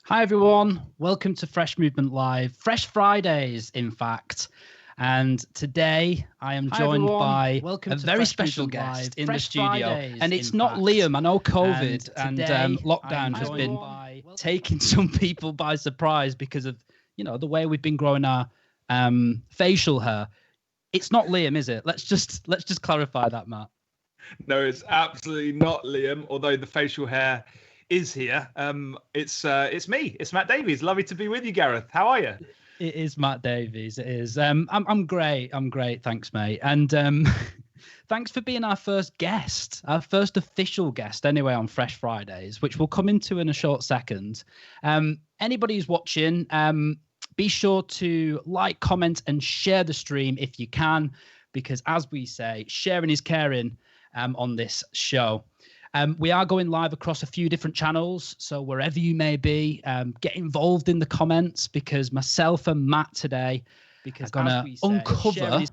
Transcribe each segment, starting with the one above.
Hi, everyone. Welcome to Fresh Movement Live. Fresh Fridays, in fact. And today I am joined by a very special guest in the studio. And it's not Liam. I know COVID and lockdown has been taking some people by surprise because of, the way we've been growing our facial hair. It's not Liam, is it? Let's just clarify that, Matt. No, it's absolutely not Liam, although the facial hair is here. It's me. It's Matt Davies. Lovely to be with you, Gareth. How are you? It is Matt Davies. It is. I'm great. I'm great. Thanks, mate. And thanks for being our first guest, our first official guest, anyway, on Fresh Fridays, which we'll come into in a short second. Anybody who's watching, be sure to like, comment, and share the stream if you can, because as we say, sharing is caring on this show. We are going live across a few different channels, so wherever you may be, get involved in the comments, because myself and Matt today are going to uncover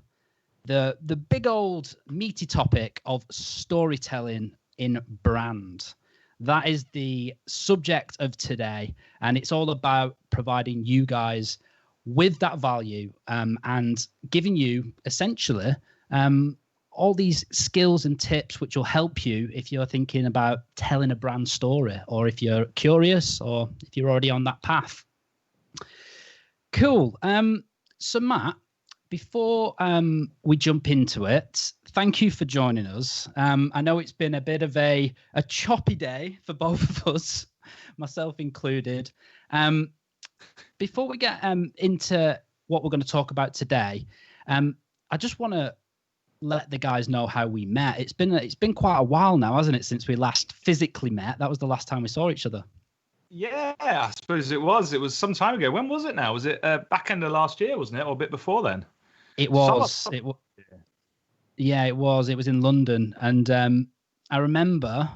the big old meaty topic of storytelling in brand. That is the subject of today, and it's all about providing you guys with that value and giving you essentially all these skills and tips which will help you if you're thinking about telling a brand story, or if you're curious, or if you're already on that path. Cool. So Matt, before we jump into it, thank you for joining us. I know it's been a bit of a choppy day for both of us, myself included. Before we get into what we're going to talk about today, I just want to let the guys know how we met. It's been quite a while now, hasn't it, since we last physically met? That was the last time we saw each other. Yeah, I suppose it was. It was some time ago. When was it now? Was it back end of last year, wasn't it? Or a bit before then? It was. Yeah, it was. It was in London. And I remember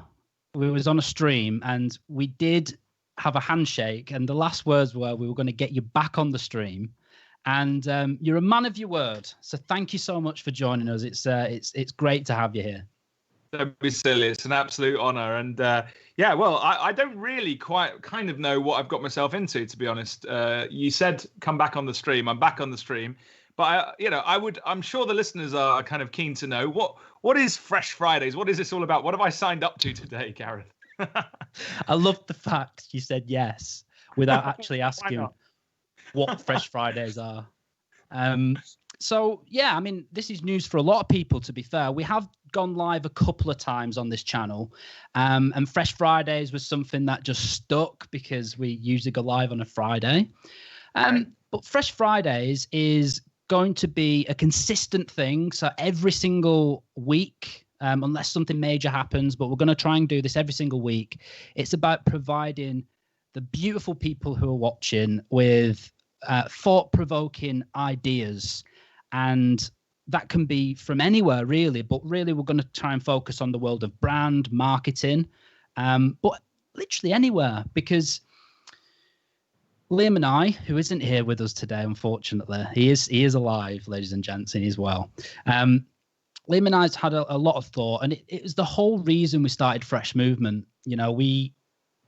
we was on a stream and we did have a handshake. And the last words were, we were going to get you back on the stream. And you're a man of your word, so thank you so much for joining us. It's great to have you here. Don't be silly. It's an absolute honor. And yeah, well, I don't really quite kind of know what I've got myself into, to be honest. You said come back on the stream. I'm back on the stream, but I'm sure the listeners are kind of keen to know what is Fresh Fridays. What is this all about? What have I signed up to today, Gareth? I love the fact you said yes without actually asking what Fresh Fridays are. So yeah, I mean, this is news for a lot of people, to be fair. We have gone live a couple of times on this channel, and Fresh Fridays was something that just stuck because we usually go live on a Friday. But Fresh Fridays is going to be a consistent thing, so every single week, unless something major happens, but we're going to try and do this every single week. It's about providing the beautiful people who are watching with thought-provoking ideas, and that can be from anywhere, really, but really we're going to try and focus on the world of brand marketing, but literally anywhere, because Liam and I, who isn't here with us today, unfortunately, he is alive, ladies and gents, and he's well. Liam and I's had a lot of thought, and it was the whole reason we started Fresh Movement. We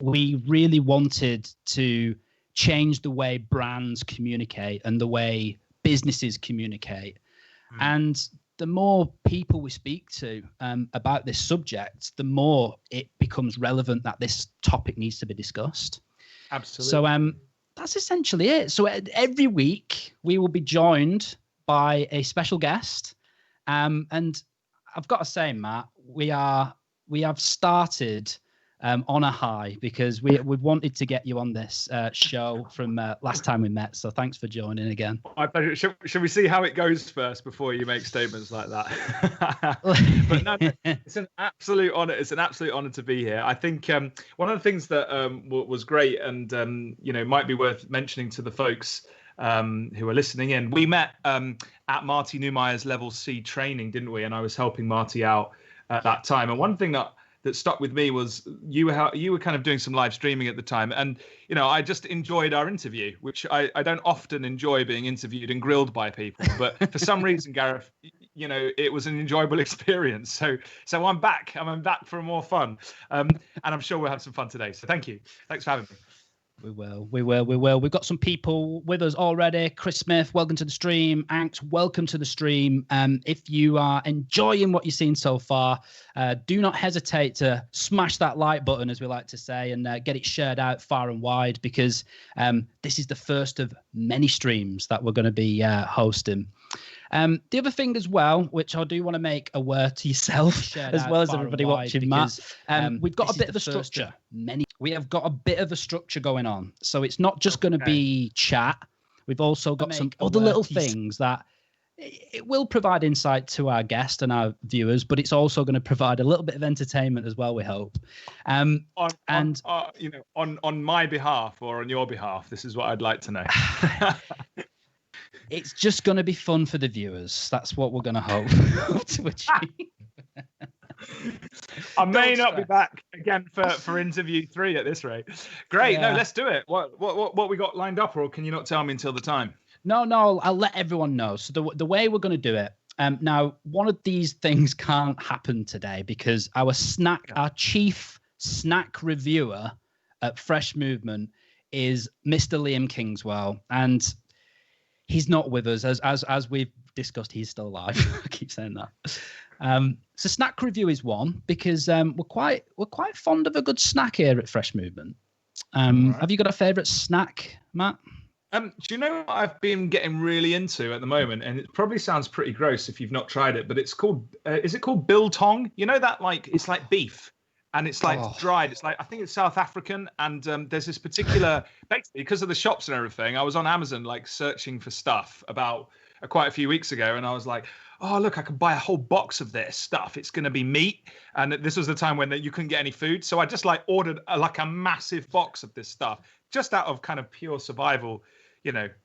really wanted to change the way brands communicate and the way businesses communicate. And the more people we speak to about this subject, the more it becomes relevant that this topic needs to be discussed. Absolutely. So that's essentially it. So every week we will be joined by a special guest. And I've got to say, Matt, we have started on a high, because we've wanted to get you on this show from last time we met. So thanks for joining again. My pleasure. Should we see how it goes first before you make statements like that? But no, it's an absolute honor. It's an absolute honor to be here. I think one of the things that was great and might be worth mentioning to the folks who are listening in. We met at Marty Neumeyer's Level C training, didn't we? And I was helping Marty out at that time. And one thing that stuck with me was you were kind of doing some live streaming at the time, and I just enjoyed our interview, which I don't often enjoy being interviewed and grilled by people, but for some reason, Gareth, it was an enjoyable experience. So I'm back for more fun, and I'm sure we'll have some fun today. So thanks for having me. We will. We've got some people with us already. Chris Smith, welcome to the stream. Anx, welcome to the stream. If you are enjoying what you've seen so far, do not hesitate to smash that like button, as we like to say, and get it shared out far and wide, because this is the first of many streams that we're going to be hosting. The other thing as well, which I do want to make aware to yourself, as well as everybody watching, Matt, we've got a bit of a structure. We have got a bit of a structure going on. So it's not just going to be chat. We've also got some other little things that it will provide insight to our guest and our viewers, but it's also going to provide a little bit of entertainment as well, we hope. On my behalf or on your behalf, this is what I'd like to know. It's just going to be fun for the viewers. That's what we're going to hope to achieve. I may not be back again for interview 3 at this rate. Great. Yeah. No, let's do it. What we got lined up, or can you not tell me until the time? No, I'll let everyone know. So the way we're going to do it, now, one of these things can't happen today because our chief snack reviewer at Fresh Movement is Mr. Liam Kingswell, and he's not with us, as we've discussed. He's still alive. I keep saying that. So snack review is one, because we're quite fond of a good snack here at Fresh Movement. Right. Have you got a favourite snack, Matt? Do you know what I've been getting really into at the moment? And it probably sounds pretty gross if you've not tried it, but it's called. Is it called biltong? You know that, like, it's like beef. And it's like dried. It's like, I think it's South African. And there's this particular, basically, because of the shops and everything, I was on Amazon, like, searching for stuff about quite a few weeks ago. And I was like, oh, look, I could buy a whole box of this stuff. It's going to be meat. And this was the time when you couldn't get any food. So I just like ordered a massive box of this stuff, just out of kind of pure survival,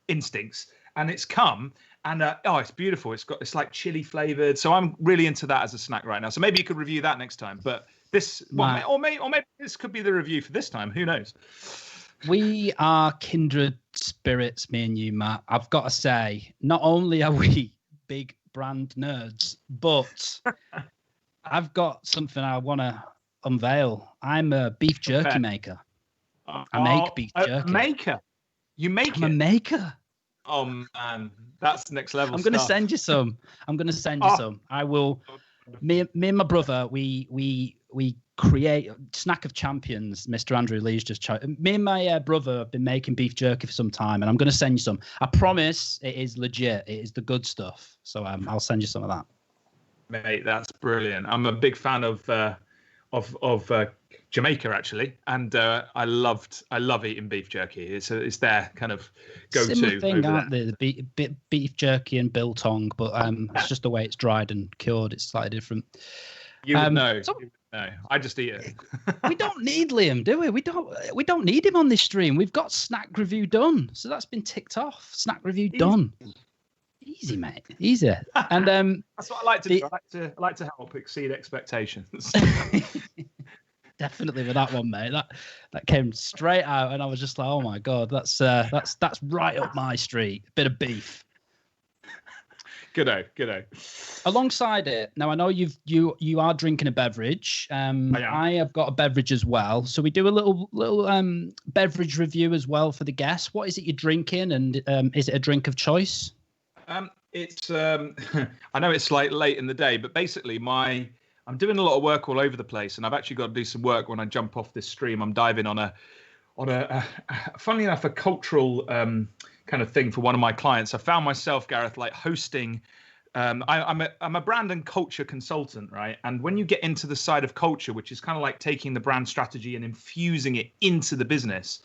instincts. And it's come. And it's beautiful. It's like chili flavored. So I'm really into that as a snack right now. So maybe you could review that next time. But maybe this could be the review for this time. Who knows? We are kindred spirits, me and you, Matt. I've got to say, not only are we big brand nerds, but I've got something I want to unveil. I'm a beef jerky maker. I make beef jerky. Maker? You make I'm a maker. Oh man, that's next level. I'm going to send you some. I will. Me and my brother, we create Snack of Champions. Mr. Andrew Lee's just me and my brother have been making beef jerky for some time, and I'm going to send you some. I promise it is legit. It is the good stuff. So I'll send you some of that. Mate, that's brilliant. I'm a big fan of Jamaica, actually, and I love eating beef jerky. It's their kind of go-to. Similar thing, aren't they? The beef jerky and biltong, but it's just the way it's dried and cured. It's slightly different. You would know. No, I just eat it. We don't need Liam, do we? We don't need him on this stream. We've got snack review done, so that's been ticked off. Snack review done. Easy, mate. Easy. And that's what I like to do. I like to help exceed expectations. Definitely with that one, mate. That came straight out, and I was just like, oh my god, that's right up my street. Bit of beef. Good. Alongside it, now I know you are drinking a beverage. I have got a beverage as well, so we do a little beverage review as well for the guests. What is it you're drinking, and is it a drink of choice? It's I know it's like late in the day, but basically I'm doing a lot of work all over the place, and I've actually got to do some work when I jump off this stream. I'm diving on a funnily enough, a cultural kind of thing for one of my clients. I found myself, Gareth, like hosting. I'm a brand and culture consultant, right? And when you get into the side of culture, which is kind of like taking the brand strategy and infusing it into the business,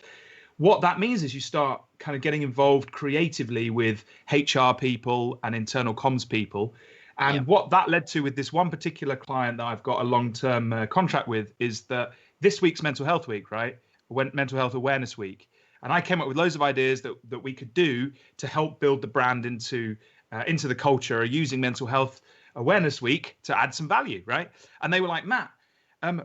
what that means is you start kind of getting involved creatively with HR people and internal comms people. And what that led to with this one particular client that I've got a long-term contract with is that this week's Mental Health Week, right? Mental Health Awareness Week. And I came up with loads of ideas that we could do to help build the brand into the culture using Mental Health Awareness Week to add some value, right? And they were like, Matt,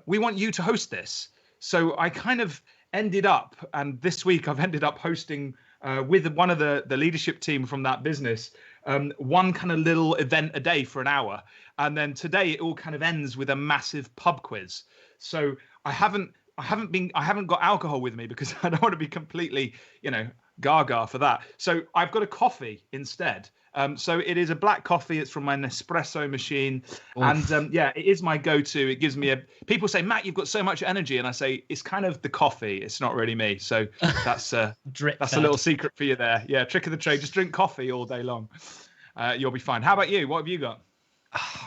we want you to host this. So I kind of ended up, and this week I've ended up hosting with one of the leadership team from that business, one kind of little event a day for an hour. And then today it all kind of ends with a massive pub quiz. So I haven't I haven't got alcohol with me because I don't want to be completely, gaga for that. So I've got a coffee instead. So it is a black coffee. It's from my Nespresso machine. Oof. And it is my go-to. It gives me people say, Matt, you've got so much energy. And I say, it's kind of the coffee. It's not really me. So that's a little secret for you there. Yeah. Trick of the trade. Just drink coffee all day long. You'll be fine. How about you? What have you got?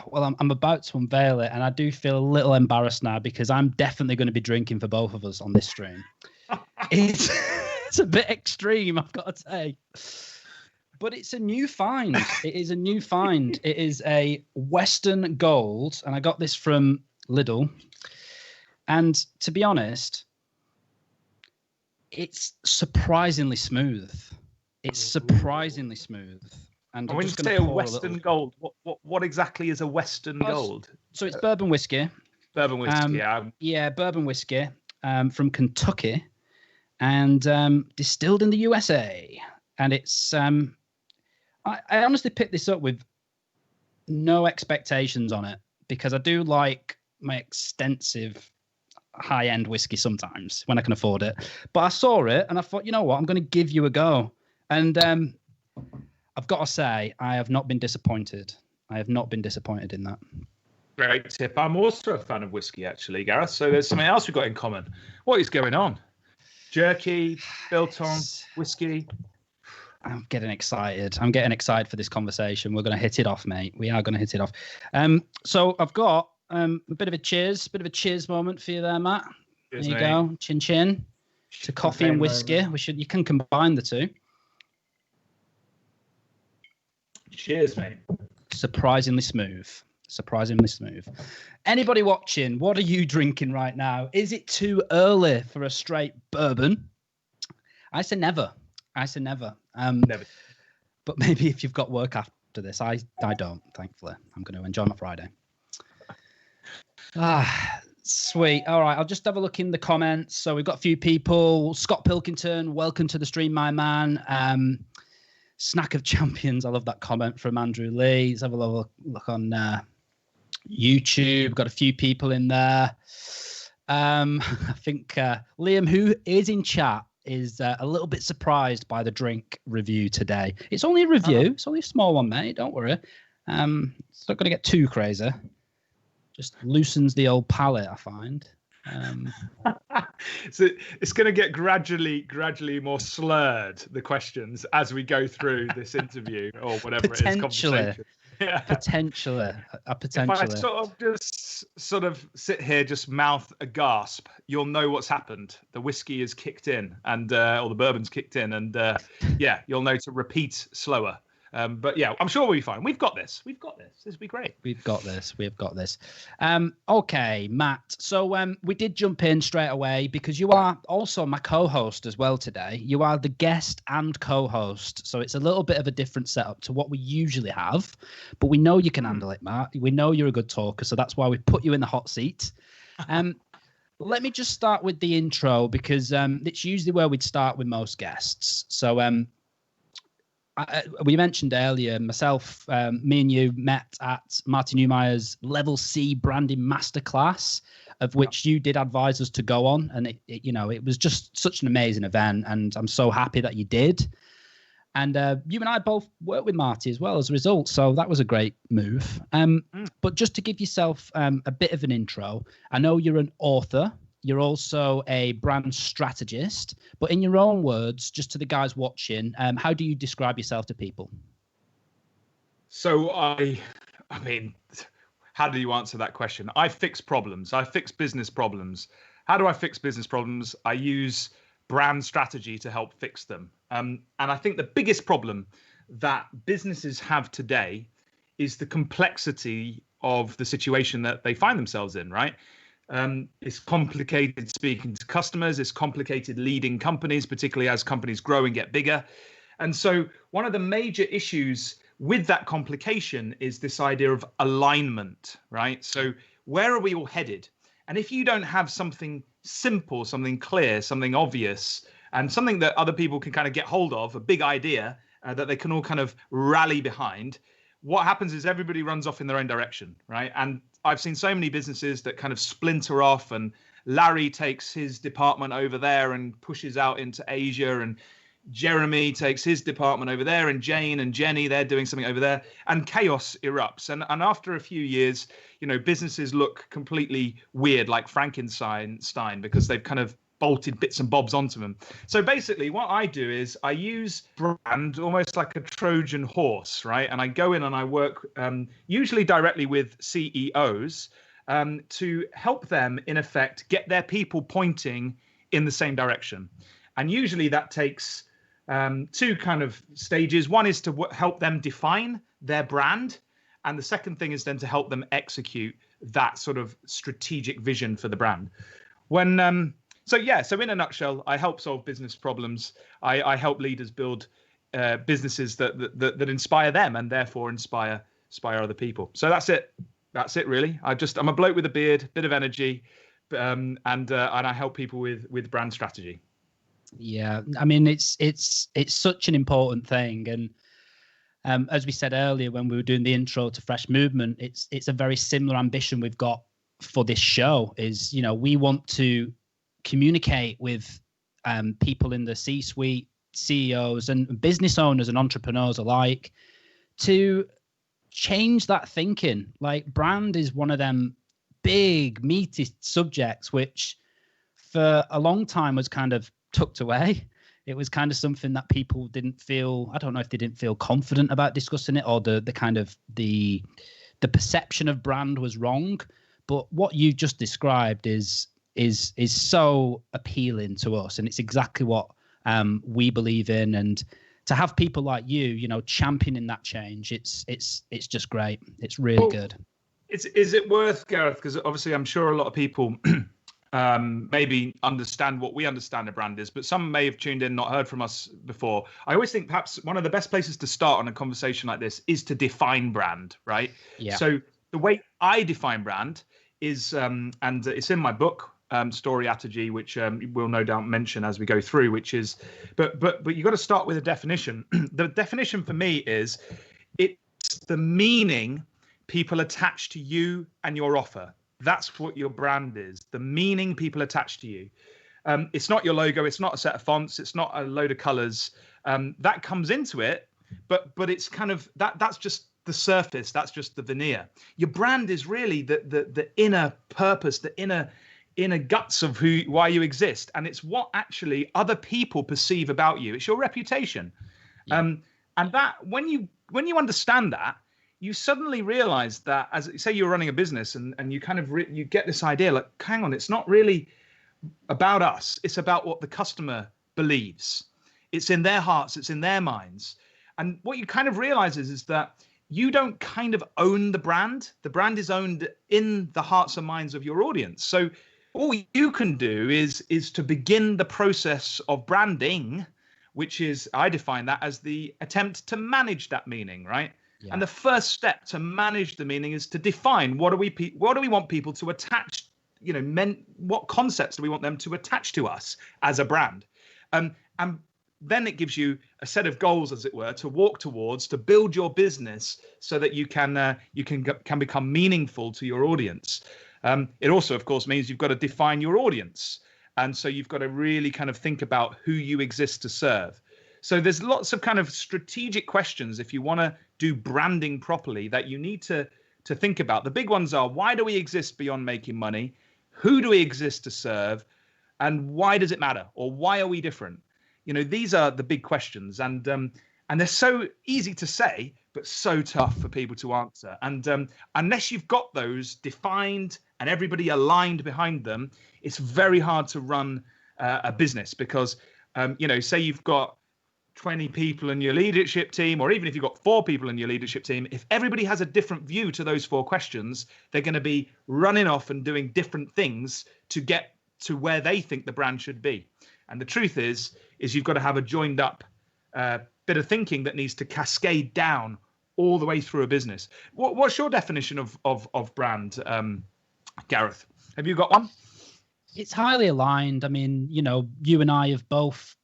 Well, I'm about to unveil it, and I do feel a little embarrassed now because I'm definitely going to be drinking for both of us on this stream. It's a bit extreme, I've got to say. But it's a new find. It is a new find. It is a Western Gold, and I got this from Lidl. And to be honest, it's surprisingly smooth. It's surprisingly smooth. And when you say a Western Gold, what exactly is a Western Gold? So it's bourbon whiskey. Bourbon whiskey, yeah. Yeah, bourbon whiskey from Kentucky and distilled in the USA. And it's, I honestly picked this up with no expectations on it because I do like my extensive high-end whiskey sometimes when I can afford it. But I saw it and I thought, you know what, I'm going to give you a go. And I've got to say, I have not been disappointed. I have not been disappointed in that. Great tip. I'm also a fan of whiskey, actually, Gareth. So there's something else we've got in common. What is going on? Jerky, biltong, whiskey. I'm getting excited. I'm getting excited for this conversation. We're going to hit it off, mate. We are going to hit it off. So I've got a bit of a cheers moment for you there, Matt. Cheers, there you go. Chin chin. To coffee and whiskey. You can combine the two. Cheers, mate. Surprisingly smooth. Anybody watching, what are you drinking right now? Is it too early for a straight bourbon? I say never. Never. But maybe if you've got work after this, I don't, thankfully. I'm going to enjoy my Friday. Sweet. All right, I'll just have a look in the comments. So we've got a few people. Scott Pilkington, welcome to the stream, my man. Snack of Champions. I love that comment from Andrew Lee. Let's have a look on YouTube. Got a few people in there. I think Liam, who is in chat, is a little bit surprised by the drink review today. It's only a review. It's only a small one, mate. Don't worry. It's not going to get too crazy. Just loosens the old palate, I find. So it's going to get gradually more slurred, the questions, as we go through this interview or whatever it is, conversation. Yeah. Potentially. If I sort of sit here, just mouth a gasp, you'll know what's happened. The whiskey is kicked in, and or the bourbon's kicked in, and you'll know to repeat slower. But yeah, I'm sure we'll be fine. We've got this. This will be great. We've got this. Okay, Matt. So we did jump in straight away because you are also my co-host as well today. You are the guest and co-host. So it's a little bit of a different setup to what we usually have. But we know you can handle it, Matt. We know you're a good talker. So that's why we put you in the hot seat. Let me just start with the intro because it's usually where we'd start with most guests. So we mentioned earlier, myself, me and you met at Martin Neumeier's Level C branding masterclass, of which you did advise us to go on. And it was just such an amazing event. And I'm so happy that you did. And you and I both worked with Marty as well as a result. So that was a great move. But just to give yourself a bit of an intro, I know you're an author. You're also a brand strategist, but in your own words, just to the guys watching, how do you describe yourself to people? So I mean, how do you answer that question? I fix problems. I fix business problems. How do I fix business problems? I use brand strategy to help fix them. And I think the biggest problem that businesses have today is the complexity of the situation that they find themselves in, right? It's complicated speaking to customers. It's complicated leading companies, particularly as companies grow and get bigger. And so one of the major issues with that complication is this idea of alignment, right? So where are we all headed? And if you don't have something simple, something clear, something obvious, and something that other people can kind of get hold of, a big idea that they can all kind of rally behind, what happens is everybody runs off in their own direction, right? And I've seen so many businesses that kind of splinter off and Larry takes his department over there and pushes out into Asia, and Jeremy takes his department over there, and Jane and Jenny, they're doing something over there, and chaos erupts. And after a few years, businesses look completely weird, like Frankenstein, because they've kind of bolted bits and bobs onto them. So basically what I do is I use brand almost like a Trojan horse, right? And I go in and I work usually directly with CEOs to help them, in effect, get their people pointing in the same direction. And usually that takes two kind of stages. One is to help them define their brand. And the second thing is then to help them execute that sort of strategic vision for the brand. So in a nutshell, I help solve business problems. I help leaders build businesses that inspire them and therefore inspire other people. So that's it. That's it, really. I'm a bloke with a beard, bit of energy, and I help people with brand strategy. Yeah, I mean, it's such an important thing, and as we said earlier when we were doing the intro to Fresh Movement, it's a very similar ambition we've got for this show. Is we want to communicate with people in the C-suite, CEOs and business owners and entrepreneurs alike to change that thinking. Like, brand is one of them big meaty subjects which for a long time was kind of tucked away. It was kind of something that people didn't feel, I don't know if they didn't feel confident about discussing it, or the kind of the perception of brand was wrong. But what you just described is so appealing to us, and it's exactly what we believe in. And to have people like you championing that change, it's just great. It's really good. Is it worth, Gareth? Because obviously I'm sure a lot of people maybe understand what we understand a brand is, but some may have tuned in, not heard from us before. I always think perhaps one of the best places to start on a conversation like this is to define brand, right? Yeah. So the way I define brand is, and it's in my book, Storyatogy, which we'll no doubt mention as we go through, which is, but you got to start with a definition. The definition for me is it's the meaning people attach to you and your offer. That's what your brand is. The meaning people attach to you. It's not your logo. It's not a set of fonts. It's not a load of colors. That comes into it, but it's kind of that's just the surface. That's just the veneer. Your brand is really the inner purpose, the inner guts of why you exist, and it's what actually other people perceive about you. It's your reputation. Yeah. And that when you understand that, you suddenly realize that, as say you're running a business and you kind of you get this idea, like, hang on, it's not really about us. It's about what the customer believes. It's in their hearts. It's in their minds. And what you kind of realize is that you don't kind of own the brand. The brand is owned in the hearts and minds of your audience. So all you can do is to begin the process of branding, which is, I define that as the attempt to manage that meaning, right? Yeah. And the first step to manage the meaning is to define what do we want people to attach, what concepts do we want them to attach to us as a brand? And then it gives you a set of goals, as it were, to walk towards, to build your business so that you can become meaningful to your audience. It also, of course, means you've got to define your audience. And so you've got to really kind of think about who you exist to serve. So there's lots of kind of strategic questions, if you want to do branding properly, that you need to think about. The big ones are, why do we exist beyond making money? Who do we exist to serve? And why does it matter? Or why are we different? These are the big questions. And they're so easy to say, but so tough for people to answer. And unless you've got those defined and everybody aligned behind them, it's very hard to run a business, because, say you've got 20 people in your leadership team, or even if you've got 4 people in your leadership team, if everybody has a different view to those 4 questions, they're going to be running off and doing different things to get to where they think the brand should be. And the truth is you've got to have a joined up bit of thinking that needs to cascade down all the way through a business. What's your definition of brand, Gareth? Have you got one? It's highly aligned. I mean, you and I have both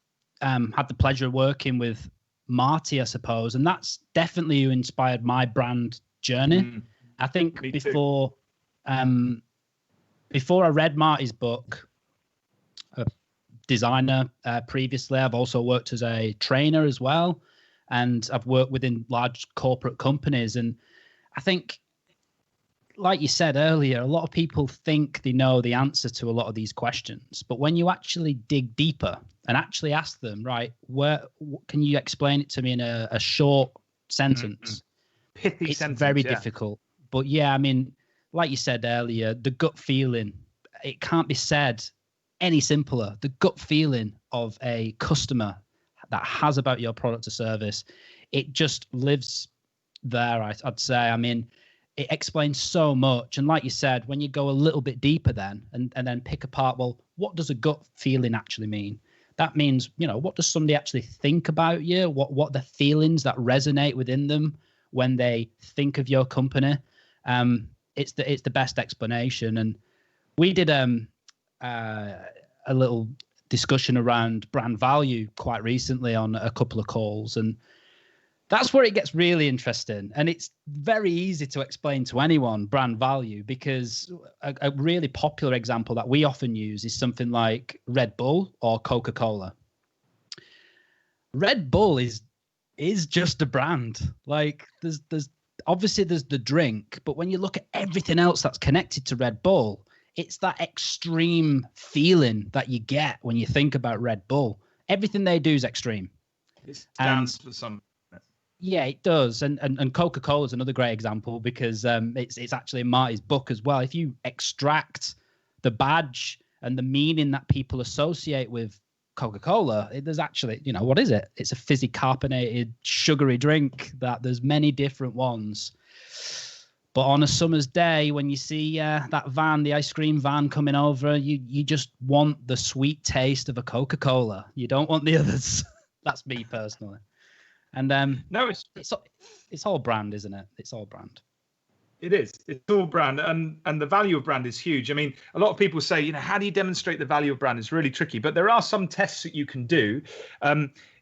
had the pleasure of working with Marty, I suppose, and that's definitely who inspired my brand journey. I think before before I read Marty's book, a designer previously, I've also worked as a trainer as well, and I've worked within large corporate companies. And I think, like you said earlier, a lot of people think they know the answer to a lot of these questions, but when you actually dig deeper and actually ask them, right, can you explain it to me in a short sentence? Pithy it's sentence, very yeah. difficult. But yeah, I mean, like you said earlier, the gut feeling, it can't be said any simpler. The gut feeling of a customer that has about your product or service, it just lives there, I'd say. I mean, it explains so much. And like you said, when you go a little bit deeper then and then pick apart, well, what does a gut feeling actually mean? That means, what does somebody actually think about you? What the feelings that resonate within them when they think of your company? It's the best explanation. And we did a little discussion around brand value quite recently on a couple of calls, and that's where it gets really interesting. And it's very easy to explain to anyone brand value, because a really popular example that we often use is something like Red Bull or Coca-Cola. Red Bull is just a brand. Like there's obviously there's the drink, but when you look at everything else that's connected to Red Bull, it's that extreme feeling that you get when you think about Red Bull. Everything they do is extreme. It stands for some. Yeah, it does. And Coca-Cola is another great example, because it's actually in Marty's book as well. If you extract the badge and the meaning that people associate with Coca-Cola, there's actually, what is it? It's a fizzy carbonated sugary drink that there's many different ones. But on a summer's day, when you see that van, the ice cream van coming over, you just want the sweet taste of a Coca-Cola. You don't want the others. That's me personally. And no, it's all brand, isn't it? It's all brand. It is. It's all brand, and the value of brand is huge. I mean, a lot of people say, how do you demonstrate the value of brand? It's really tricky, but there are some tests that you can do.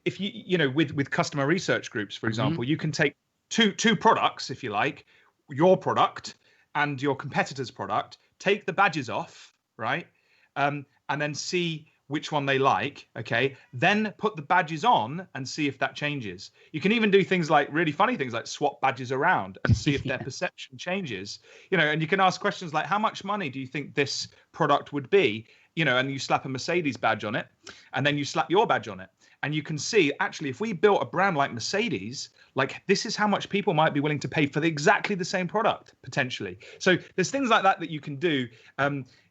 If you with customer research groups, for example, you can take two products, if you like, your product and your competitor's product, take the badges off, right, and then see which one they like, okay, then put the badges on and see if that changes. You can even do things like really funny things like swap badges around and see if their perception changes, and you can ask questions like, how much money do you think this product would be, and you slap a Mercedes badge on it and then you slap your badge on it. And you can see, actually, if we built a brand like Mercedes, like this is how much people might be willing to pay for exactly the same product, potentially. So there's things like that you can do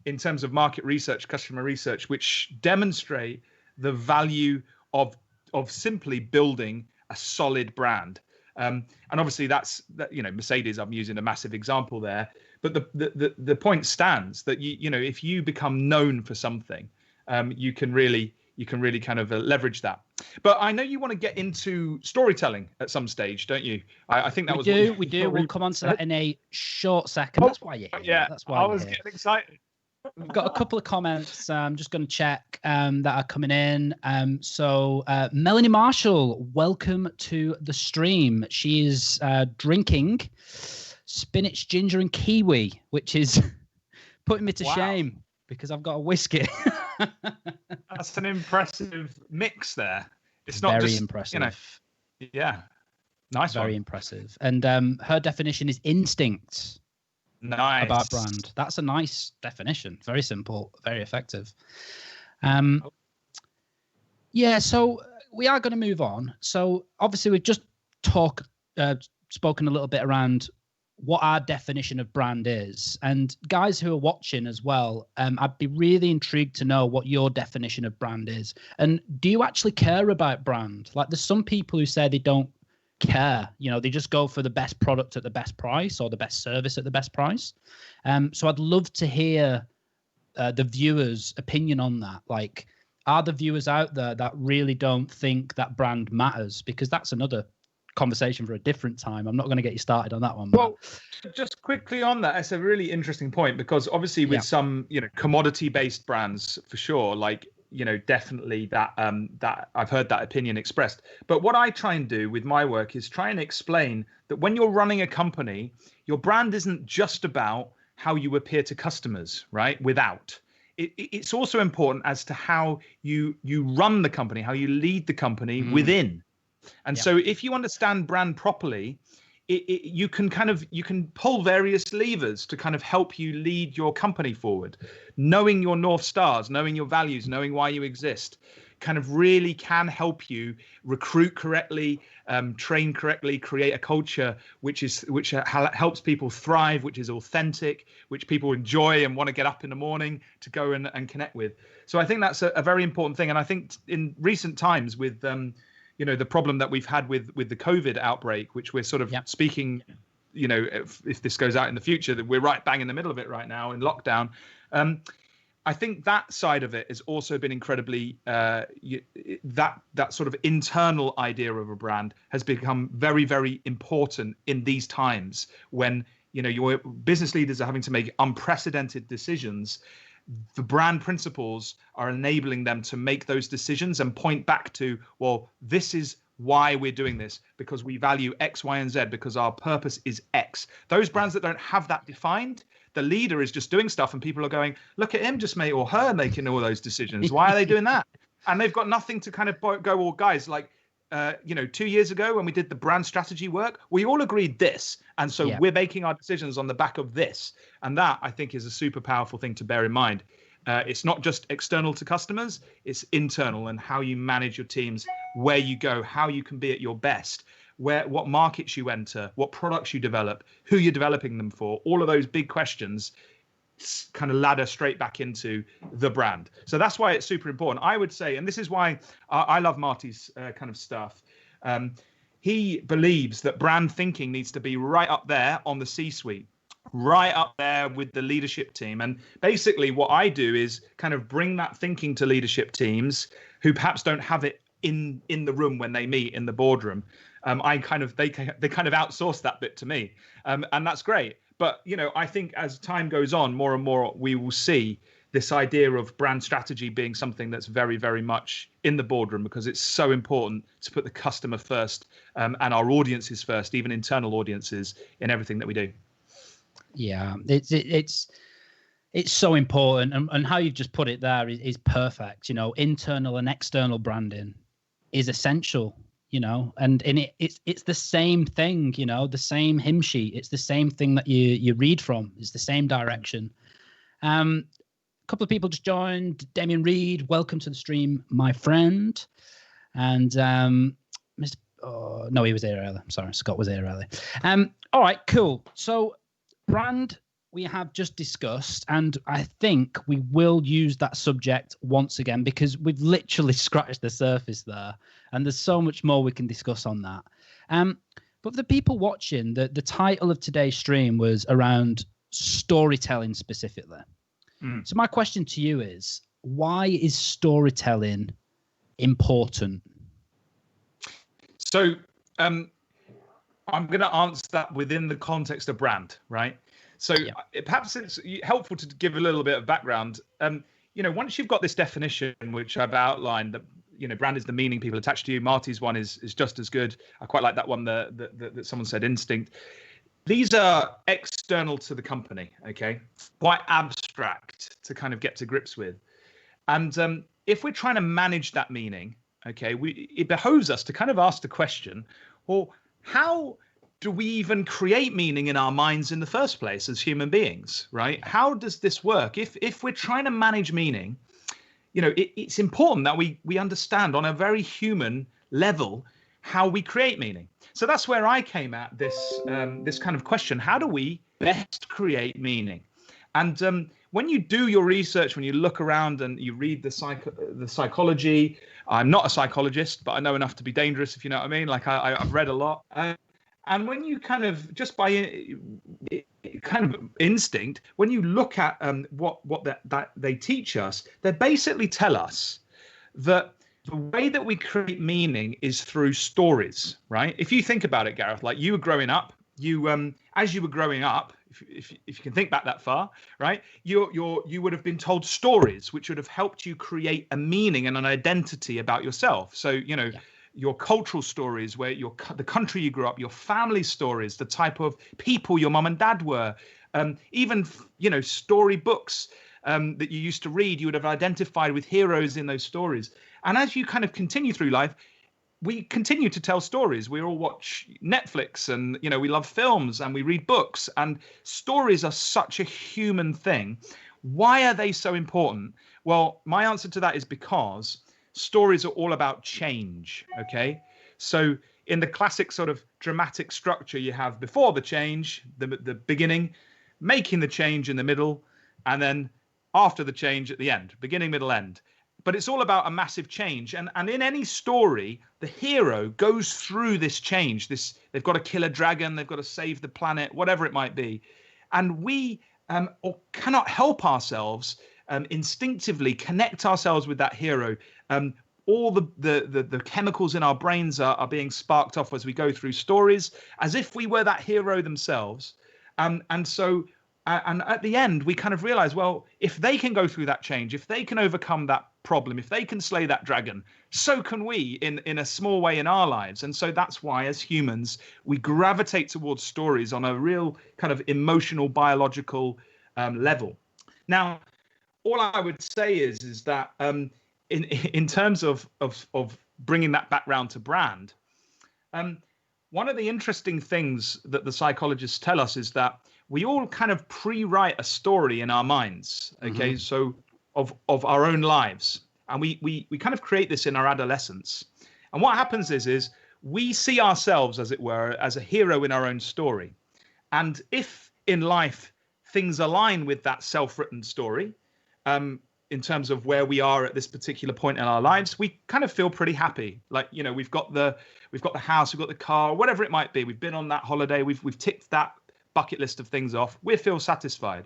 in terms of market research, customer research, which demonstrate the value of simply building a solid brand. And obviously that's Mercedes, I'm using a massive example there. But the point stands that, if you become known for something, you can really kind of leverage that. But I know you want to get into storytelling at some stage, don't you? I think that we do. We'll come on to that in a short second. That's why you're here. Yeah, that's why I was getting excited. We've got a couple of comments. I'm just going to check that are coming in. So Melanie Marshall, welcome to the stream. She is drinking spinach, ginger, and kiwi, which is putting me to shame because I've got a whiskey. That's an impressive mix there. It's not very just impressive. Yeah, nice. Very impressive. And her definition is instinct. Nice. About brand. That's a nice definition. Very simple, very effective. Yeah, so we are going to move on. So obviously we've just spoken a little bit around what our definition of brand is. And guys who are watching as well, I'd be really intrigued to know what your definition of brand is. And do you actually care about brand? Like there's some people who say they don't care, they just go for the best product at the best price or the best service at the best price. So I'd love to hear the viewers' opinion on that. Like, are the viewers out there that really don't think that brand matters? Because that's another conversation for a different time. I'm not going to get you started on that one. Well, just quickly on that, it's a really interesting point, because obviously with some commodity based brands, for sure, like definitely that I've heard that opinion expressed. But what I try and do with my work is try and explain that when you're running a company, your brand isn't just about how you appear to customers, right? Without. It's also important as to how you run the company, how you lead the company within. And so if you understand brand properly, you can pull various levers to kind of help you lead your company forward. Knowing your North Stars, knowing your values, knowing why you exist, kind of really can help you recruit correctly, train correctly, create a culture which helps people thrive, which is authentic, which people enjoy and want to get up in the morning to go and connect with. So I think that's a very important thing. And I think in recent times with the problem that we've had with the COVID outbreak, which we're sort of speaking, if this goes out in the future, that we're right bang in the middle of it right now in lockdown. I think that side of it has also been incredibly that sort of internal idea of a brand has become very, very important in these times when your business leaders are having to make unprecedented decisions. The brand principles are enabling them to make those decisions and point back to, well, this is why we're doing this, because we value X, Y, and Z, because our purpose is X. Those brands that don't have that defined, the leader is just doing stuff and people are going, look at him or her making all those decisions. Why are they doing that? And they've got nothing to kind of go, well, guys, like, 2 years ago when we did the brand strategy work, we all agreed this. And so we're making our decisions on the back of this. And that, I think, is a super powerful thing to bear in mind. It's not just external to customers, it's internal, and how you manage your teams, where you go, how you can be at your best, what markets you enter, what products you develop, who you're developing them for. All of those big questions kind of ladder straight back into the brand. So that's why it's super important. I would say, and this is why I love Marty's kind of stuff. He believes that brand thinking needs to be right up there on the C-suite, right up there with the leadership team. And basically what I do is kind of bring that thinking to leadership teams who perhaps don't have it in the room when they meet in the boardroom. They kind of outsource that bit to me. And that's great. But, I think as time goes on, more and more we will see this idea of brand strategy being something that's very, very much in the boardroom, because it's so important to put the customer first and our audiences first, even internal audiences, in everything that we do. Yeah, it's so important. And how you've just put it there is perfect. Internal and external branding is essential. And it's the same thing, the same hymn sheet. It's the same thing that you read from. It's the same direction. A couple of people just joined. Damien Reed, welcome to the stream, my friend. And no, he was here earlier. Sorry, Scott was here earlier. All right, cool. So brand we have just discussed, and I think we will use that subject once again because we've literally scratched the surface there, and there's so much more we can discuss on that. But for the people watching, the title of today's stream was around storytelling specifically. So my question to you is, why is storytelling important? So I'm going to answer that within the context of brand, right? So perhaps it's helpful to give a little bit of background. Once you've got this definition, which I've outlined, that brand is the meaning people attach to you. Marty's one is just as good. I quite like that one that someone said, instinct. These are external to the company, okay? Quite abstract to kind of get to grips with. And if we're trying to manage that meaning, okay, it behoves us to kind of ask the question, well, how do we even create meaning in our minds in the first place as human beings, right? How does this work? If we're trying to manage meaning, it's important that we understand on a very human level how we create meaning. So that's where I came at this kind of question: how do we best create meaning? And when you do your research, when you look around and you read the psychology, I'm not a psychologist, but I know enough to be dangerous, if you know what I mean. Like I've read a lot. And when you kind of, just by kind of instinct, when you look at what that they teach us, they basically tell us that the way that we create meaning is through stories, right? If you think about it, Gareth, like you were growing up, as you were growing up, if you can think back that far, right? You would have been told stories which would have helped you create a meaning and an identity about yourself. So, your cultural stories, where the country you grew up, your family stories, the type of people your mum and dad were, Even story books that you used to read, you would have identified with heroes in those stories. And as you kind of continue through life, we continue to tell stories. We all watch Netflix, and we love films, and we read books, and stories are such a human thing. Why are they so important? Well, my answer to that is because stories are all about change. Okay, so in the classic sort of dramatic structure, you have before the change, the beginning, making the change in the middle, and then after the change at the end, beginning, middle, end. But it's all about a massive change. And in any story, the hero goes through this change. They've got to kill a dragon, they've got to save the planet, whatever it might be. And we cannot help ourselves instinctively connect ourselves with that hero. All the chemicals in our brains are being sparked off as we go through stories, as if we were that hero themselves. And at the end, we kind of realize, well, if they can go through that change, if they can overcome that problem, if they can slay that dragon, so can we in a small way in our lives. And so that's why, as humans, we gravitate towards stories on a real kind of emotional, biological level. Now, all I would say is that in terms of bringing that back round to brand, one of the interesting things that the psychologists tell us is that we all kind of pre-write a story in our minds, okay? So of our own lives. And we kind of create this in our adolescence. And what happens is we see ourselves, as it were, as a hero in our own story. And if in life things align with that self-written story, in terms of where we are at this particular point in our lives, we kind of feel pretty happy. Like, we've got the house, we've got the car, whatever it might be. We've been on that holiday, we've ticked that bucket list of things off. We feel satisfied.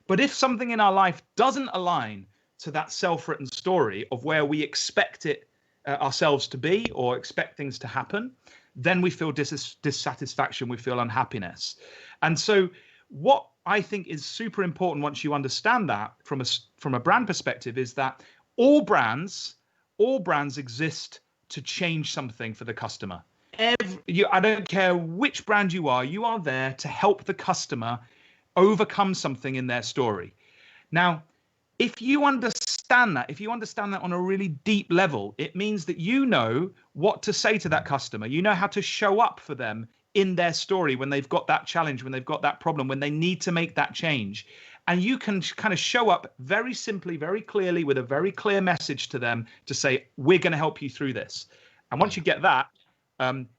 But if something in our life doesn't align to that self-written story of where we expect it ourselves to be or expect things to happen, then we feel dissatisfaction, we feel unhappiness. And so what I think is super important once you understand that from a brand perspective is that all brands exist to change something for the customer. I don't care which brand you are there to help the customer overcome something in their story. Now, if you understand that on a really deep level, it means that you know what to say to that customer. You know how to show up for them in their story when they've got that challenge, when they've got that problem, when they need to make that change. And you can kind of show up very simply, very clearly, with a very clear message to them to say, we're going to help you through this. And once you get that,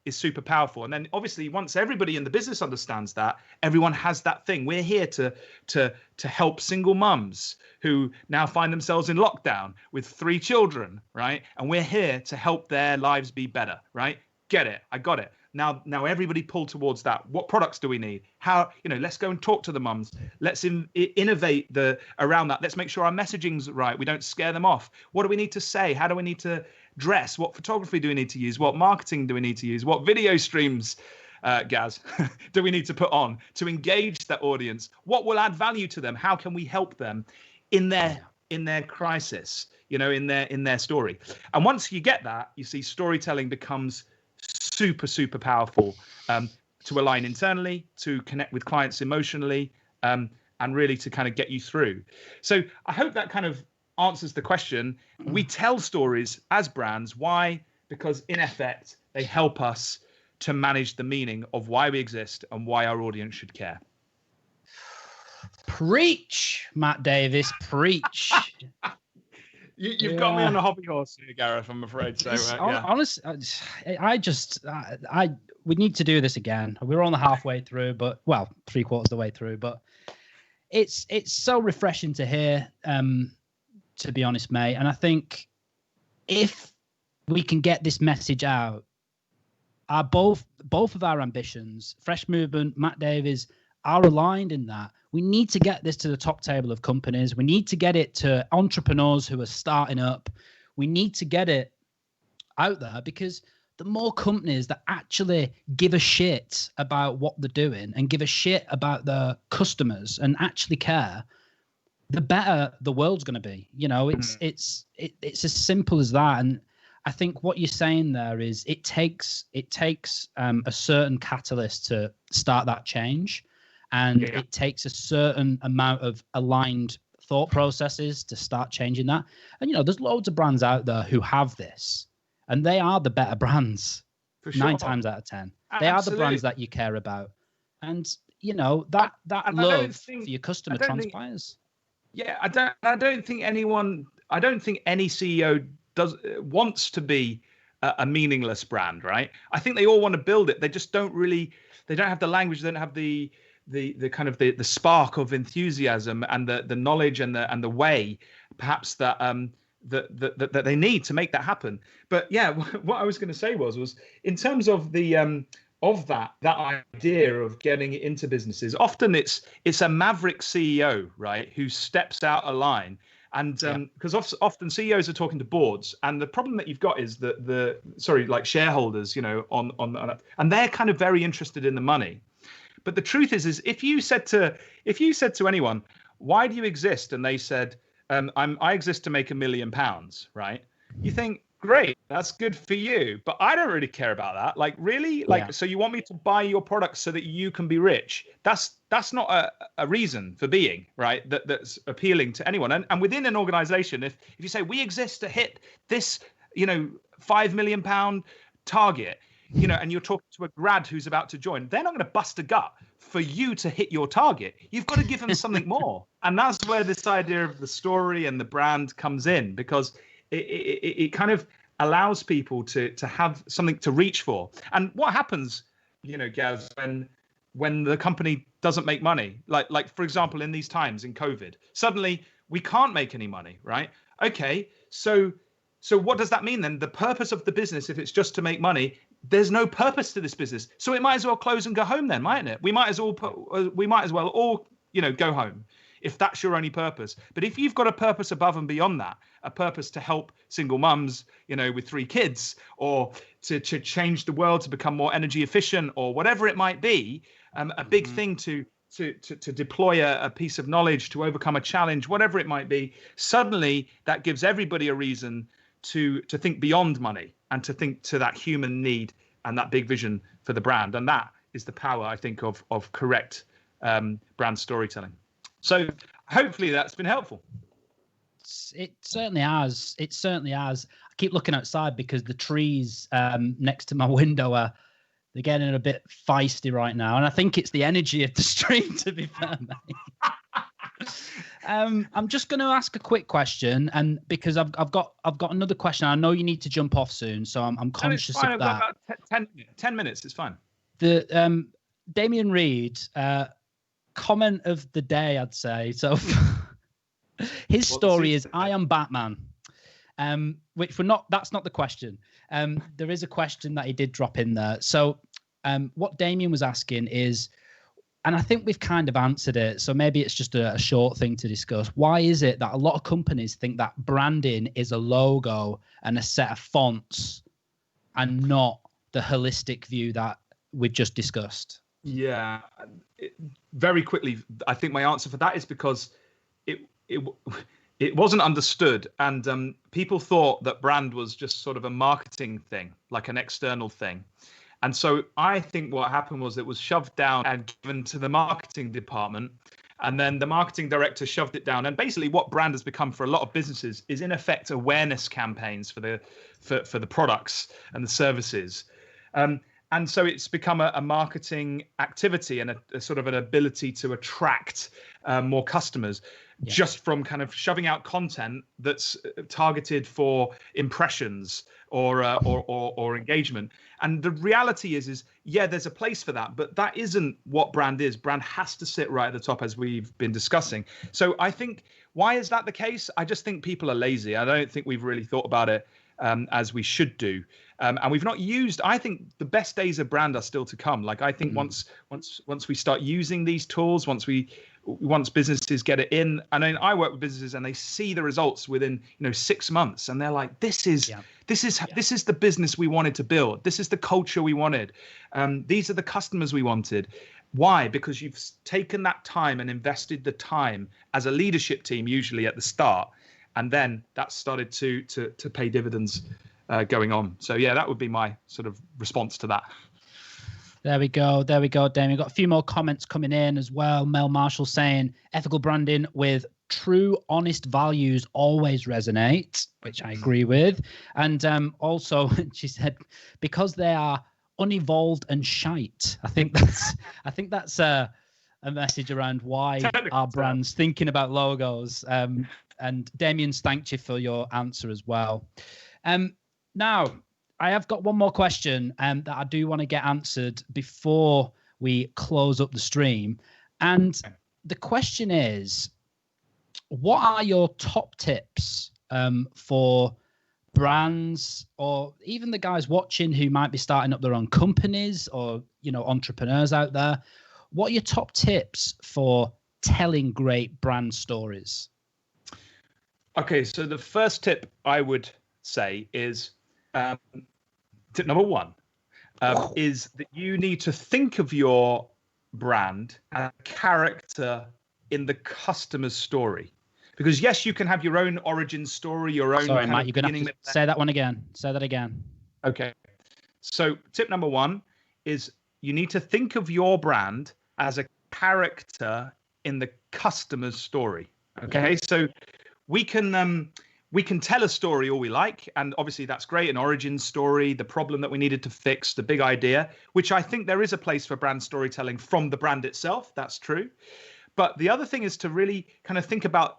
is super powerful. And then obviously once everybody in the business understands that, everyone has that thing. We're here to help single mums who now find themselves in lockdown with 3 children, right? And we're here to help their lives be better, right? Get it? I got it. Now everybody pull towards that. What products do we need? How, let's go and talk to the mums. Let's innovate around that. Let's make sure our messaging's right. We don't scare them off. What do we need to say? How do we need to dress? What photography do we need to use? What marketing do we need to use? What video streams, Gaz, do we need to put on to engage that audience? What will add value to them? How can we help them in their crisis, in their story? And once you get that, you see storytelling becomes super, super powerful to align internally, to connect with clients emotionally, and really to kind of get you through. So I hope that kind of answers the question. We tell stories as brands. Why? Because in effect, they help us to manage the meaning of why we exist and why our audience should care. Preach, Matt Davies, preach. You've got me on a hobby horse here, Gareth, I'm afraid. So, honestly, we need to do this again. We're only halfway through, but 3/4 of the way through. But it's so refreshing to hear, to be honest, mate. And I think if we can get this message out, both of our ambitions, Fresh Movement, Matt Davies, are aligned in that. We need to get this to the top table of companies. We need to get it to entrepreneurs who are starting up. We need to get it out there, because the more companies that actually give a shit about what they're doing and give a shit about their customers and actually care, the better the world's going to be. It's as simple as that. And I think what you're saying there is it takes a certain catalyst to start that change. And it takes a certain amount of aligned thought processes to start changing that. And, there's loads of brands out there who have this, and they are the better brands. For sure. 9 times out of 10. They are the brands that you care about. And, that love for your customer transpires. I don't think any CEO wants to be a meaningless brand, right? I think they all want to build it. They just don't have the language, they don't have the kind of the spark of enthusiasm and the knowledge and the way perhaps that that they need to make that happen. But yeah, what I was going to say was in terms of the of that idea of getting into businesses, often it's a maverick CEO, right, who steps out of line. And because often CEOs are talking to boards, and the problem that you've got is that like shareholders, on and they're kind of very interested in the money. But the truth is if you said to anyone, why do you exist? And they said, I exist to make £1 million, right? You think, great, that's good for you, but I don't really care about that. Like, really? So you want me to buy your products so that you can be rich? That's not a reason for being, right? That's appealing to anyone. And within an organization, if you say we exist to hit this, £5 million target, and you're talking to a grad who's about to join, they're not going to bust a gut for you to hit your target. You've got to give them something more. And that's where this idea of the story and the brand comes in, because it kind of allows people to have something to reach for. And what happens, Gaz, when the company doesn't make money, like for example, in these times in COVID, suddenly we can't make any money, right? Okay, so what does that mean then? The purpose of the business, if it's just to make money, there's no purpose to this business. So it might as well close and go home then, mightn't it? We might as well all go home, if that's your only purpose. But if you've got a purpose above and beyond that, a purpose to help single mums, with 3 kids, or to change the world to become more energy efficient, or whatever it might be, a big thing to deploy a piece of knowledge, to overcome a challenge, whatever it might be, suddenly that gives everybody a reason to think beyond money and to think to that human need and that big vision for the brand. And that is the power, I think, of correct brand storytelling. So hopefully that's been helpful. It certainly has. It certainly has. I keep looking outside because the trees next to my window they're getting a bit feisty right now, and I think it's the energy of the stream, to be fair, mate. I'm just going to ask a quick question, and because I've got another question. I know you need to jump off soon, so I'm conscious of that. I've got about 10 minutes. It's fine. The Damien Reed comment of the day, I'd say. So his story is, I am Batman. Which that's not the question. There is a question that he did drop in there. So what Damien was asking is, and I think we've kind of answered it, so maybe it's just a short thing to discuss. Why is it that a lot of companies think that branding is a logo and a set of fonts and not the holistic view that we've just discussed? Yeah, very quickly, I think my answer for that is because it wasn't understood, and people thought that brand was just sort of a marketing thing, like an external thing. And so I think what happened was it was shoved down and given to the marketing department, and then the marketing director shoved it down. And basically what brand has become for a lot of businesses is in effect awareness campaigns for the products and the services. And so it's become a marketing activity and a sort of an ability to attract more customers. Yeah. Just from kind of shoving out content that's targeted for impressions or engagement. And the reality is there's a place for that, but that isn't what brand is. Brand has to sit right at the top, as we've been discussing. So I think, why is that the case? I just think people are lazy. I don't think we've really thought about it as we should do. And we've not used, I think the best days of brand are still to come. Like, I think once we start using these tools, once businesses get it in, and I work with businesses and they see the results within 6 months, and they're like, this is the business we wanted to build. This is the culture we wanted. These are the customers we wanted. Why? Because you've taken that time and invested the time as a leadership team, usually at the start, and then that started to pay dividends going on. So yeah, that would be my sort of response to that. There we go. There we go, Damien. We've got a few more comments coming in as well. Mel Marshall saying ethical branding with true, honest values always resonate, which I agree with. And also, she said, because they are unevolved and shite. I think that's a message around why our brand's thinking about logos. And Damien's thanked you for your answer as well. Now, I have got one more question that I do want to get answered before we close up the stream. And the question is, what are your top tips for brands, or even the guys watching who might be starting up their own companies, or, you know, entrepreneurs out there? What are your top tips for telling great brand stories? Okay, so the first tip I would say is tip number one is that you need to think of your brand as a character in the customer's story. Because yes, you can have your own origin story, your own. Sorry, Matt, you're going to have to say that one again. Say that again. Okay. So tip number one is you need to think of your brand as a character in the customer's story. Okay, so we can tell a story all we like, and obviously that's great, an origin story, the problem that we needed to fix, the big idea, which I think there is a place for brand storytelling from the brand itself. That's true. But the other thing is to really kind of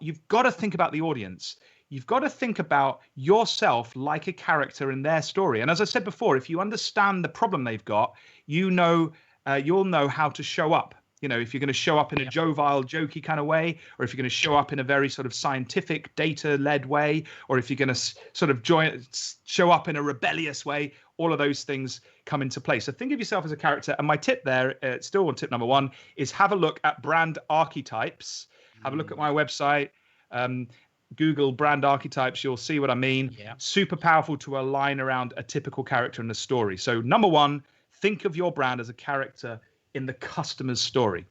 you've got to think about the audience. You've got to think about yourself like a character in their story. And as I said before, if you understand the problem they've got, you'll know how to show up. You know, if you're going to show up in a jovial, jokey kind of way, or if you're going to show up in a very sort of scientific, data-led way, or if you're going to sort of show up in a rebellious way, all of those things come into play. So think of yourself as a character. And my tip there, still on tip number one, is have a look at brand archetypes. Have a look at my website. Google brand archetypes. You'll see what I mean. Yeah. Super powerful to align around a typical character in the story. So number one, think of your brand as a character in the customer's story.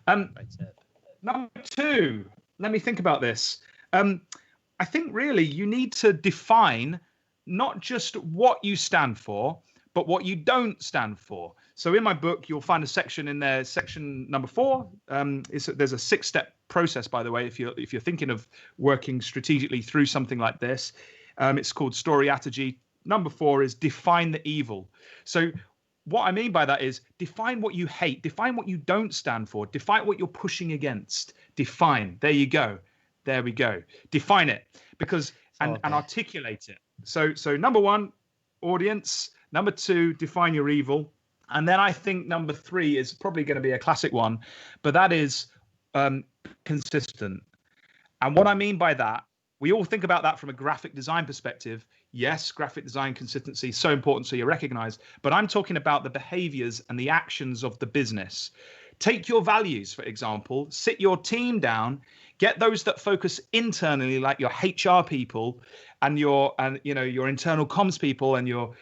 Number two, let me think about this. I think really you need to define not just what you stand for, but what you don't stand for. So in my book, you'll find a section in there, section number 4. There's a 6-step process, by the way, if you're thinking of working strategically through something like this. It's called Storyatogy. Number 4 is define the evil. So what I mean by that is define what you hate, define what you don't stand for, define what you're pushing against. Define. There you go. There we go. Define it, because and articulate it. So number 1, audience. Number 2, define your evil. And then I think number 3 is probably going to be a classic one, but that is consistent. And what I mean by that, we all think about that from a graphic design perspective. Yes, graphic design consistency is so important, so you recognize. But I'm talking about the behaviors and the actions of the business. Take your values, for example. Sit your team down. Get those that focus internally, like your HR people and your internal comms people and your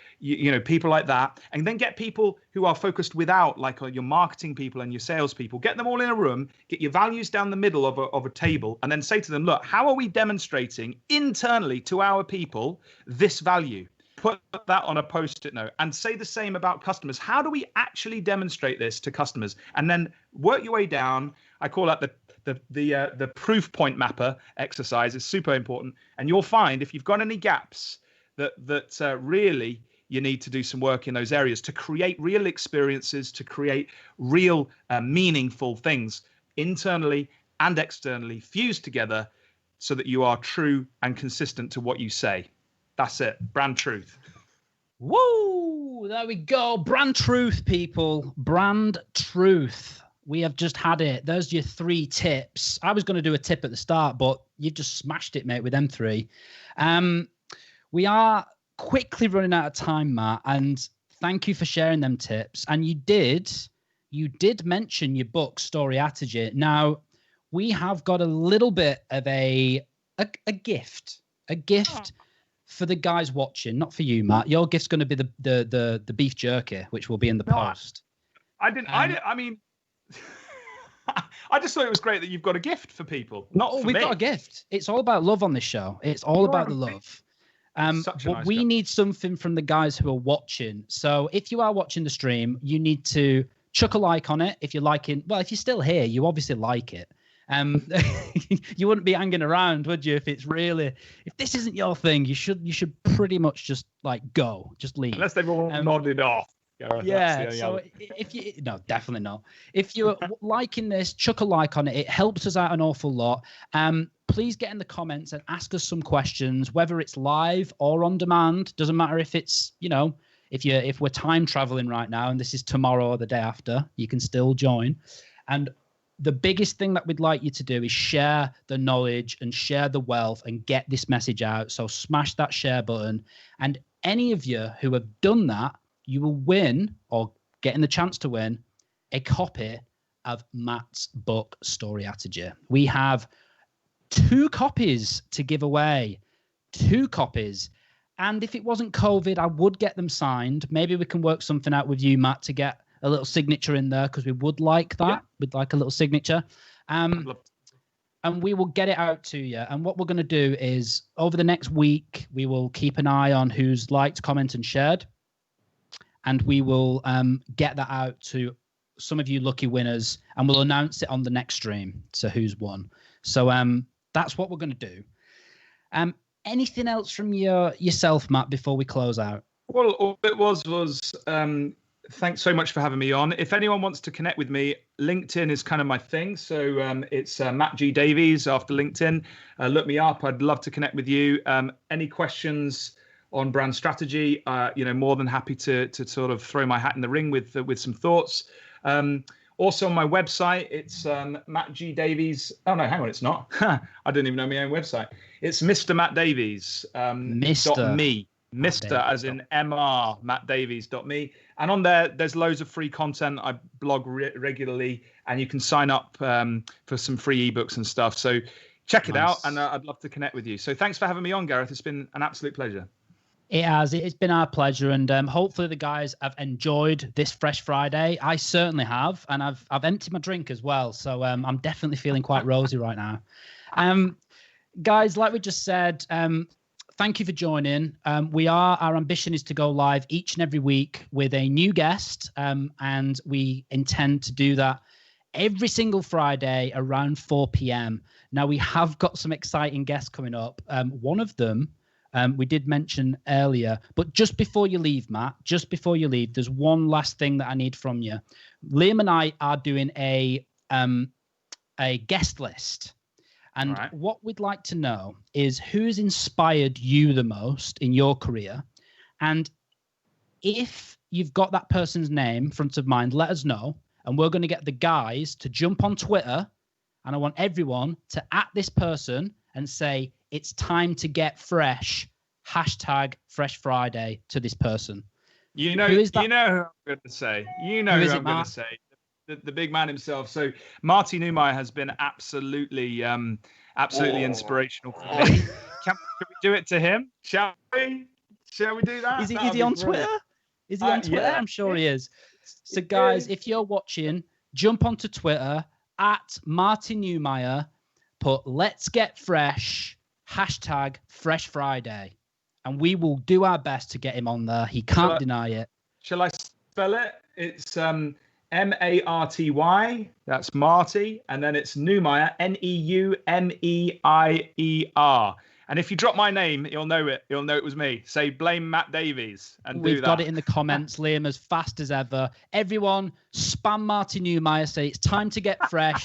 people like that, and then get people who are focused without, like your marketing people and your sales people. Get them all in a room. Get your values down the middle of a table, and then say to them, look, how are we demonstrating internally to our people this value? Put that on a post-it note and say the same about customers. How do we actually demonstrate this to customers? And then work your way down. I call that the proof point mapper exercise. Is super important. And you'll find if you've got any gaps that really you need to do some work in those areas to create real experiences, to create real meaningful things internally and externally fused together so that you are true and consistent to what you say. That's it. Brand truth. Woo! There we go. Brand truth, people. Brand truth. We have just had it. There's your 3 tips. I was going to do a tip at the start, but you've just smashed it, mate, with them 3. We are quickly running out of time, Matt, and thank you for sharing them tips. And you did mention your book, Storyatogy. Now, we have got a little bit of a gift. A gift for the guys watching, not for you, Matt. Your gift's going to be the beef jerky, which will be in the post. I mean, I just thought it was great that you've got a gift for people. We've got a gift. It's all about love on this show. It's all about the love. But we need something from the guys who are watching. So if you are watching the stream, you need to chuck a like on it. If you're liking, well, if you're still here, you obviously like it. You wouldn't be hanging around, would you? If this isn't your thing, you should pretty much just just leave. Unless they've all nodded off. Yeah. So no, definitely not. If you're liking this, chuck a like on it. It helps us out an awful lot. Please get in the comments and ask us some questions, whether it's live or on demand. Doesn't matter if it's, if we're time traveling right now and this is tomorrow or the day after, you can still join. And the biggest thing that we'd like you to do is share the knowledge and share the wealth and get this message out. So smash that share button. And any of you who have done that, you will win or get in the chance to win a copy of Matt's book, Story Attitude. We have 2 copies to give away. 2 copies. And if it wasn't COVID, I would get them signed. Maybe we can work something out with you, Matt, to get a little signature in there, because we would like that. Yeah. We'd like a little signature. And we will get it out to you. And what we're going to do is over the next week, we will keep an eye on who's liked, commented, and shared. And we will get that out to some of you lucky winners, and we'll announce it on the next stream. So who's won. So that's what we're going to do. Anything else from yourself, Matt, before we close out? Well, all it was thanks so much for having me on. If anyone wants to connect with me, LinkedIn is kind of my thing. So it's Matt G. Davies after LinkedIn. Look me up. I'd love to connect with you. Any questions on brand strategy, more than happy to sort of throw my hat in the ring with some thoughts. Also on my website, it's Matt G. Davies. Oh no, hang on, it's not. I didn't even know my own website. It's Mr. Matt Davies. .me. Mr. as in MR, mattdavies.me. And on there's loads of free content. I blog regularly, and you can sign up for some free ebooks and stuff. So check it out, and I'd love to connect with you. So thanks for having me on, Gareth. It's been an absolute pleasure. It has. It's been our pleasure, and hopefully the guys have enjoyed this Fresh Friday. I certainly have, and I've emptied my drink as well, so I'm definitely feeling quite rosy right now. Guys, like we just said, thank you for joining. Our ambition is to go live each and every week with a new guest, and we intend to do that every single Friday around 4 p.m. Now, we have got some exciting guests coming up. One of them we did mention earlier, but just before you leave, Matt, there's one last thing that I need from you. Liam and I are doing a guest list. And what we'd like to know is who's inspired you the most in your career. And if you've got that person's name front of mind, let us know. And we're going to get the guys to jump on Twitter. And I want everyone to @ this person and say, it's time to get fresh. #Fresh Friday to this person. You know who I'm going to say. Who I'm going to say. The big man himself. So Marty Neumeier has been absolutely inspirational for me. Can we do it to him? Shall we? Shall we do that? Is he on Twitter? Is he on Twitter? Yeah. I'm sure he is. So guys, if you're watching, jump onto Twitter @Marty Neumeier, put "Let's Get Fresh" #Fresh Friday, and we will do our best to get him on there. He can't deny it. Shall I spell it? It's MARTY. That's Marty, and then it's Neumeier, NEUMEIER. And if you drop my name, you'll know it. You'll know it was me. Say blame Matt Davies, and we've got it in the comments, Liam, as fast as ever. Everyone, spam Marty Neumeier. Say it's time to get fresh.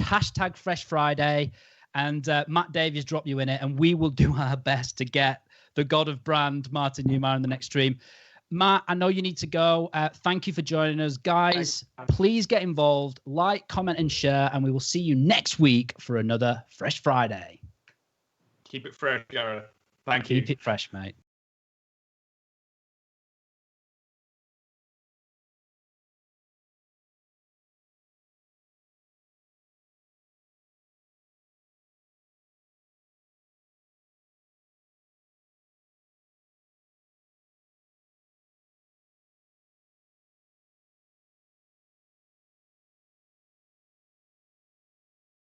#Fresh Friday. And Matt Davies drop you in it, and we will do our best to get the god of brand, Martin Neumeier, in the next stream. Matt, I know you need to go. Thank you for joining us. Guys, please get involved. Like, comment, and share, and we will see you next week for another Fresh Friday. Keep it fresh, Gareth. Thank you. Keep it fresh, mate.